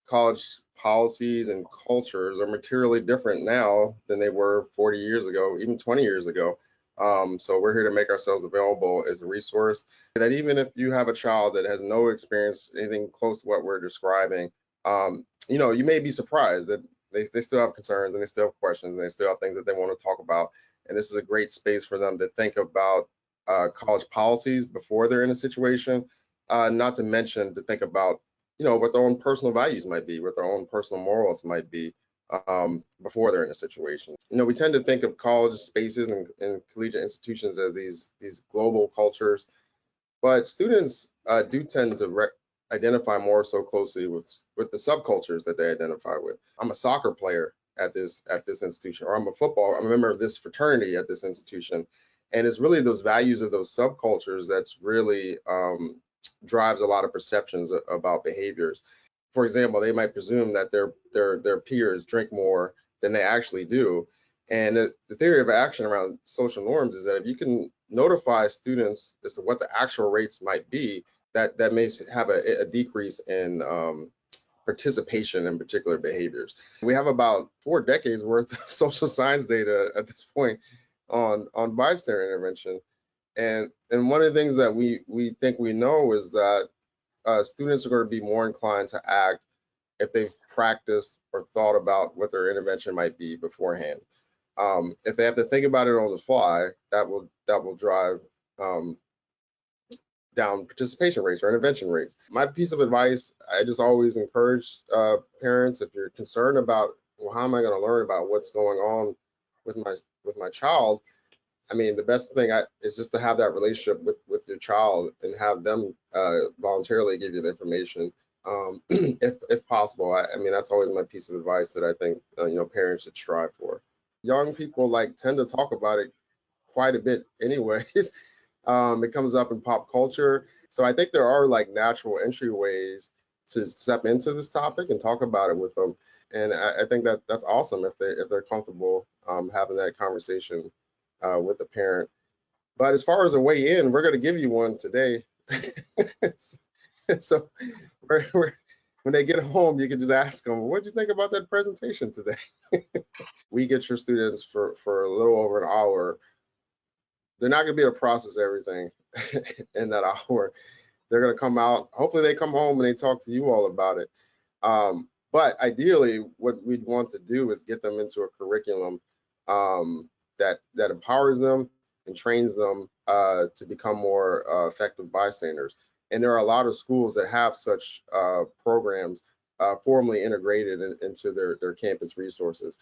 college policies and cultures are materially different now than they were 40 years ago, even 20 years ago. So we're here to make ourselves available as a resource that even if you have a child that has no experience, anything close to what we're describing, you may be surprised that they still have concerns and they still have questions and they still have things that they want to talk about. And this is a great space for them to think about college policies before they're in a situation, not to mention to think about what their own personal values might be, what their own personal morals might be before they're in a situation. We tend to think of college spaces and collegiate institutions as these global cultures, but students do tend to identify more so closely with the subcultures that they identify with. I'm a soccer player at this institution, or I'm a member of this fraternity at this institution, and it's really those values of those subcultures that's really drives a lot of perceptions about behaviors. For example, they might presume that their peers drink more than they actually do. And the theory of action around social norms is that if you can notify students as to what the actual rates might be, that may have a decrease in participation in particular behaviors. We have about 4 decades worth of social science data at this point on bystander intervention. And one of the things that we think we know is that students are going to be more inclined to act if they've practiced or thought about what their intervention might be beforehand. If they have to think about it on the fly, that will drive down participation rates or intervention rates. My piece of advice, I just always encourage parents, if you're concerned about, well, how am I going to learn about what's going on with my child? I mean, the best thing is just to have that relationship with your child and have them voluntarily give you the information, if possible. I mean, that's always my piece of advice that I think parents should strive for. Young people tend to talk about it quite a bit, anyways. It comes up in pop culture, so I think there are natural entryways to step into this topic and talk about it with them. And I think that's awesome if they're comfortable having that conversation with the parent. But as far as a way in, we're going to give you one today. So when they get home, you can just ask them, what did you think about that presentation today? We get your students for a little over an hour. They're not going to be able to process everything in that hour. They're going to come out. Hopefully they come home and they talk to you all about it. But ideally, what we'd want to do is get them into a curriculum that empowers them and trains them to become more effective bystanders. And there are a lot of schools that have such programs formally integrated into their campus resources.